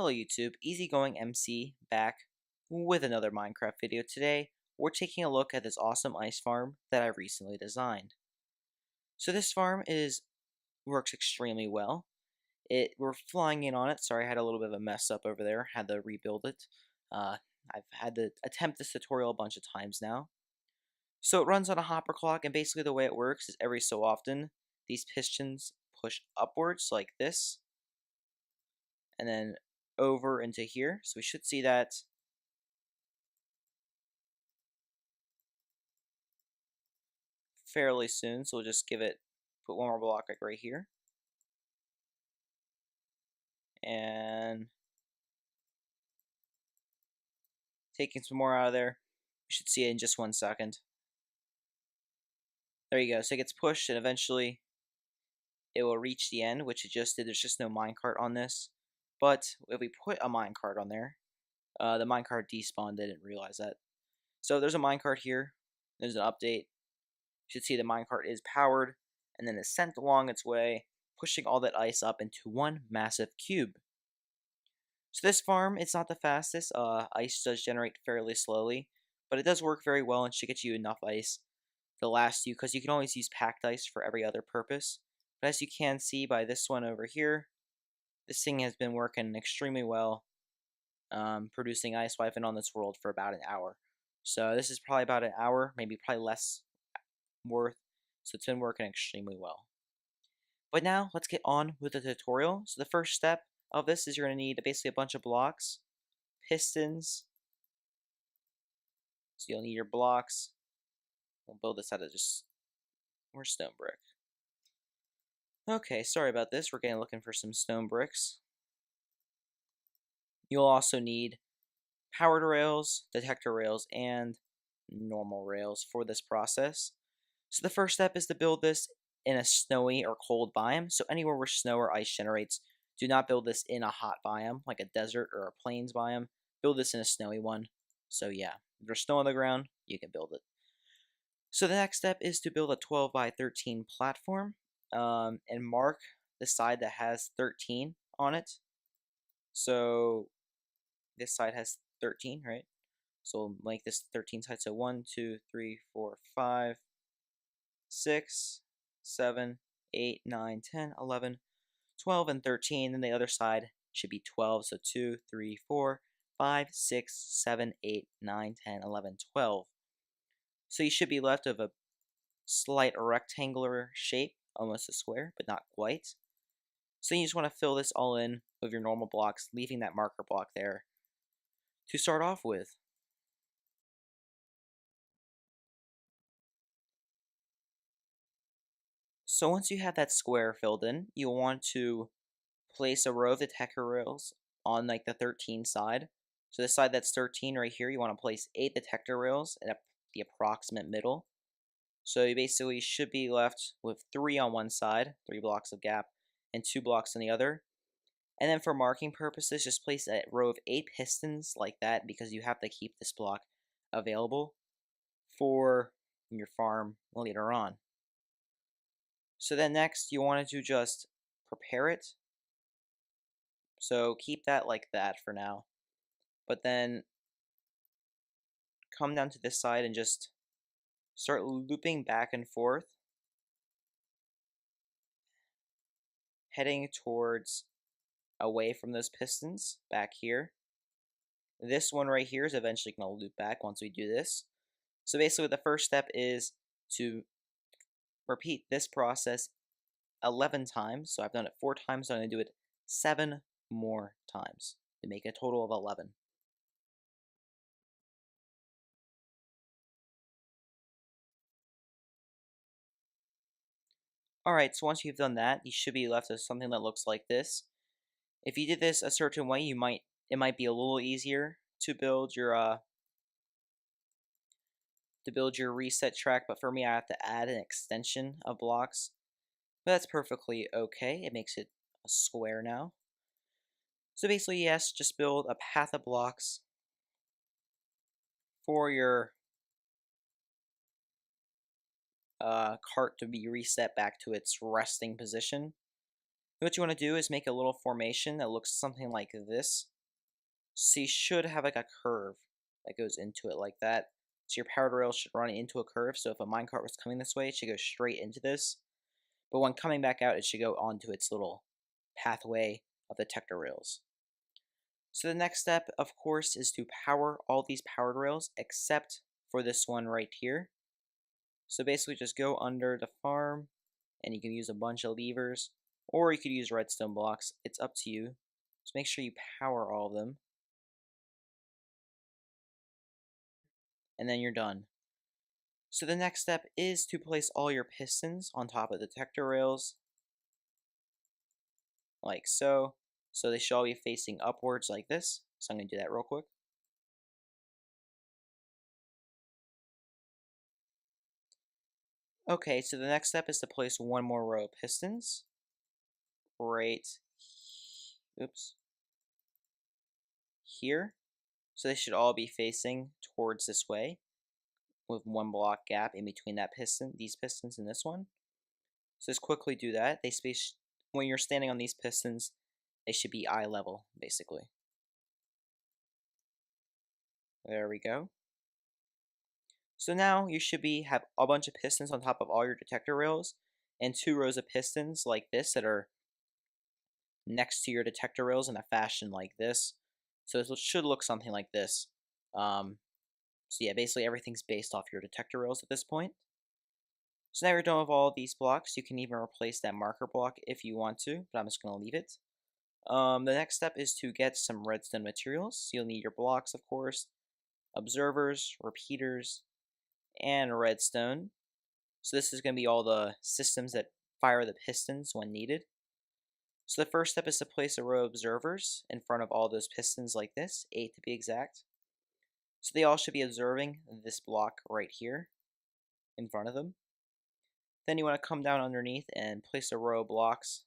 Hello YouTube, Easygoing MC back with another Minecraft video. Today, we're taking a look at this awesome ice farm that I recently designed. So this farm works extremely well. We're flying in on it. Sorry, I had a little bit of a mess up over there. Had to rebuild it. Uh, I've had to attempt this tutorial a bunch of times now. So it runs on a hopper clock, and basically the way it works is every so often, these pistons push upwards like this, and then over into here. So we should see that fairly soon. So we'll just put one more block like right here. And taking some more out of there. You should see it in just 1 second. There you go. So it gets pushed and eventually it will reach the end, which it just did. There's just no minecart on this. But if we put a minecart on there, the minecart despawned. I didn't realize that. So there's a minecart here. There's an update. You should see the minecart is powered and then is sent along its way, pushing all that ice up into one massive cube. So this farm, it's not the fastest. Ice does generate fairly slowly, but it does work very well and should get you enough ice to last you, because you can always use packed ice for every other purpose. But as you can see by this one over here, this thing has been working extremely well, producing ice while I've been on this world for about an hour. So this is probably about an hour, maybe probably less worth. So it's been working extremely well. But now let's get on with the tutorial. So the first step of this is you're going to need basically a bunch of blocks, pistons. So you'll need your blocks. We'll build this out of just more stone brick. Okay, sorry about this. We're looking for some stone bricks. You'll also need powered rails, detector rails, and normal rails for this process. So the first step is to build this in a snowy or cold biome. So anywhere where snow or ice generates, do not build this in a hot biome, like a desert or a plains biome. Build this in a snowy one. So yeah, if there's snow on the ground, you can build it. So the next step is to build a 12 by 13 platform, and mark the side that has 13 on it. So this side has 13, right? So we'll make this 13 sides. So 1, 2, 3, 4, 5, 6, 7, 8, 9, 10, 11, 12, and 13. Then the other side should be 12. So 2, 3, 4, 5, 6, 7, 8, 9, 10, 11, 12. So you should be left of a slight rectangular shape, almost a square, but not quite. So you just want to fill this all in with your normal blocks, leaving that marker block there to start off with. So once you have that square filled in, you'll want to place a row of the tector rails on like the 13 side. So the side that's 13 right here, you want to place 8 detector rails at the approximate middle. So you basically should be left with 3 on one side, 3 blocks of gap, and 2 blocks on the other. And then for marking purposes, just place a row of 8 pistons like that, because you have to keep this block available for your farm later on. So then next, you want to just prepare it. So keep that like that for now. But then come down to this side and just start looping back and forth, heading towards away from those pistons back here. This one right here is eventually going to loop back once we do this. So basically the first step is to repeat this process 11 times. So I've done it 4 times, so I'm going to do it 7 more times to make a total of 11. Alright, so once you've done that, you should be left with something that looks like this. If you did this a certain way, it might be a little easier to build your reset track, but for me I have to add an extension of blocks. But that's perfectly okay. It makes it a square now. So basically, yes, just build a path of blocks for your cart to be reset back to its resting position. What you want to do is make a little formation that looks something like this. So you should have like a curve that goes into it like that. So your powered rail should run into a curve. So if a minecart was coming this way, it should go straight into this. But when coming back out, it should go onto its little pathway of the tector rails. So the next step, of course, is to power all these powered rails except for this one right here. So basically just go under the farm and you can use a bunch of levers or you could use redstone blocks. It's up to you. Just make sure you power all of them and then you're done. So the next step is to place all your pistons on top of the tector rails like so. So they should all be facing upwards like this. So I'm going to do that real quick. Okay, so the next step is to place one more row of pistons. Right, oops, here. So they should all be facing towards this way with one block gap in between that piston, these pistons and this one. So just quickly do that. They space when you're standing on these pistons, they should be eye level, basically. There we go. So now you should have a bunch of pistons on top of all your detector rails and 2 rows of pistons like this that are next to your detector rails in a fashion like this. So it should look something like this. So yeah, basically everything's based off your detector rails at this point. So now you're done with all of these blocks. You can even replace that marker block if you want to, but I'm just going to leave it. The next step is to get some redstone materials. So you'll need your blocks, of course, observers, repeaters, and redstone. So this is going to be all the systems that fire the pistons when needed. So the first step is to place a row of observers in front of all those pistons like this, 8 to be exact. So they all should be observing this block right here in front of them. Then you want to come down underneath and place a row of blocks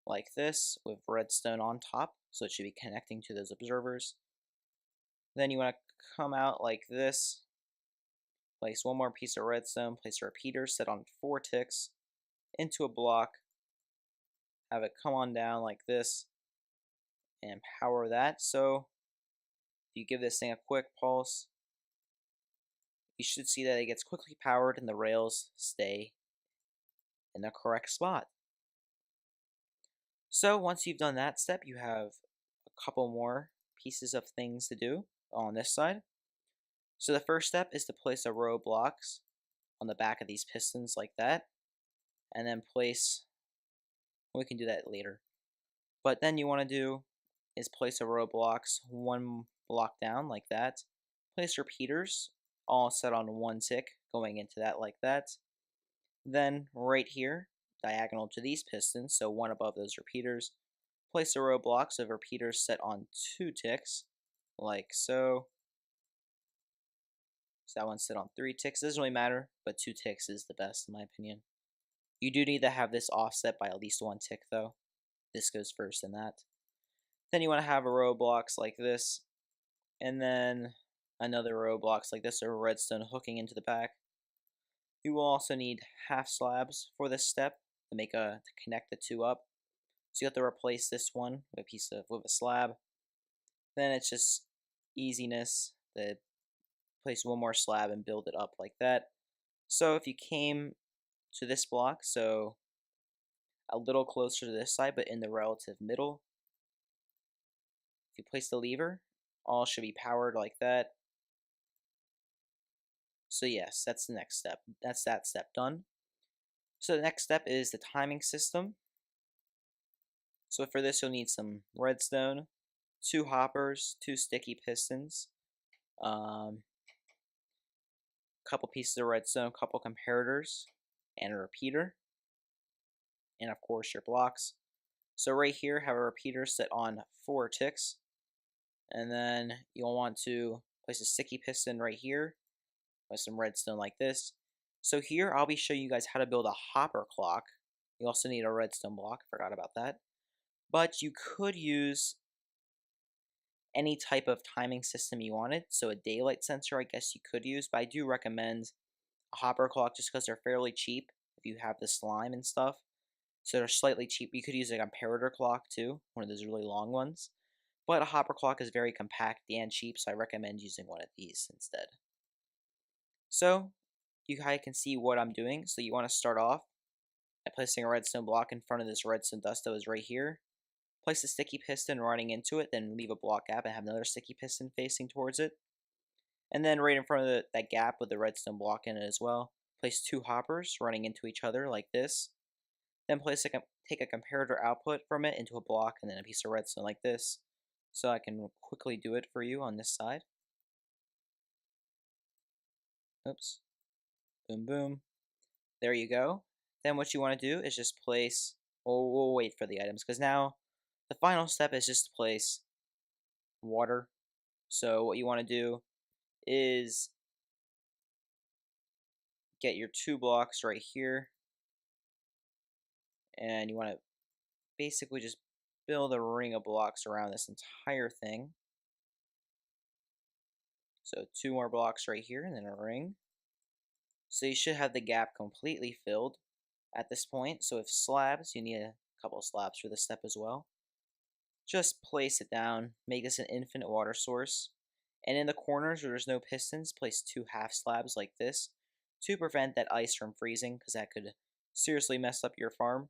like this with redstone on top, so it should be connecting to those observers. Then you want to come out like this, place one more piece of redstone, place a repeater set on 4 ticks into a block, have it come on down like this, and power that. So if you give this thing a quick pulse, you should see that it gets quickly powered and the rails stay in the correct spot. So once you've done that step, you have a couple more pieces of things to do on this side. So the first step is to place a row of blocks on the back of these pistons like that, and then we can do that later. But then you want to do is place a row of blocks one block down like that, place repeaters all set on 1 tick going into that like that. Then right here, diagonal to these pistons, so one above those repeaters, place a row of blocks of repeaters set on 2 ticks, like so. So that one's set on 3 ticks. It doesn't really matter, but 2 ticks is the best in my opinion. You do need to have this offset by at least 1 tick though. This goes first in that. Then you want to have a row of blocks like this, and then another row of blocks like this, or redstone hooking into the back. You will also need half slabs for this step to connect the two up. So you have to replace this one with a slab. Then it's just easiness to place one more slab and build it up like that. So if you came to this block, so a little closer to this side, but in the relative middle, if you place the lever, all should be powered like that. So yes, that's the next step. That's that step done. So the next step is the timing system. So for this, you'll need some redstone, 2 hoppers, 2 sticky pistons, couple pieces of redstone, couple comparators, and a repeater, and of course your blocks. So right here, have a repeater set on 4 ticks, and then you'll want to place a sticky piston right here with some redstone like this. So here, I'll be showing you guys how to build a hopper clock. You also need a redstone block, forgot about that. But you could use any type of timing system you wanted. So a daylight sensor, I guess you could use, but I do recommend a hopper clock just because they're fairly cheap if you have the slime and stuff. So they're slightly cheap. You could use like a comparator clock too, one of those really long ones. but a hopper clock is very compact and cheap, so I recommend using one of these instead. So, you guys can see what I'm doing. So you want to start off by placing a redstone block in front of this redstone dust that was right here. Place a sticky piston running into it, then leave a block gap and have another sticky piston facing towards it. And then right in front of that gap with the redstone block in it as well, place two hoppers running into each other like this. Then take a comparator output from it into a block and then a piece of redstone like this. So I can quickly do it for you on this side. Oops. Boom, boom. There you go. Then what you want to do is just place, well, we'll wait for the items because now the final step is just to place water. So what you want to do is get your two blocks right here, and you want to basically just build a ring of blocks around this entire thing. So two more blocks right here and then a ring. So you should have the gap completely filled at this point. So if slabs, you need a couple of slabs for this step as well. Just place it down, make this an infinite water source. And in the corners where there's no pistons, place two half slabs like this to prevent that ice from freezing, because that could seriously mess up your farm.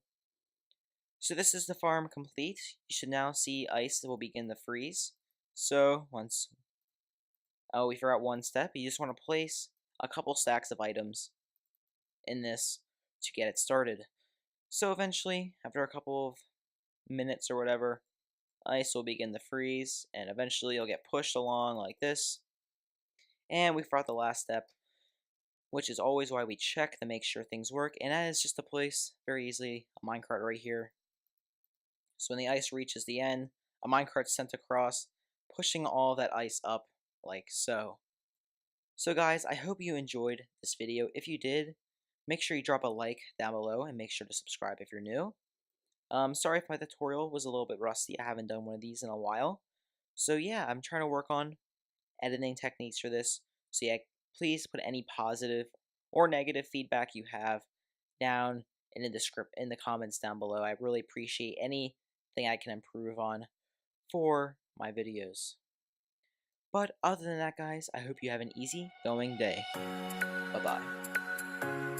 So this is the farm complete. You should now see ice that will begin to freeze. So we forgot one step. You just want to place a couple stacks of items in this to get it started. So eventually, after a couple of minutes or whatever, ice will begin to freeze, and eventually you'll get pushed along like this. And we forgot the last step, which is always why we check to make sure things work, and that is just to place, very easily, a minecart right here. So when the ice reaches the end, a minecart's sent across, pushing all that ice up, like so. So guys, I hope you enjoyed this video. If you did, make sure you drop a like down below, and make sure to subscribe if you're new. Sorry if my tutorial was a little bit rusty. I haven't done one of these in a while. So yeah, I'm trying to work on editing techniques for this. So yeah, please put any positive or negative feedback you have down in the comments down below. I really appreciate anything I can improve on for my videos. But other than that, guys, I hope you have an easy going day. Bye-bye.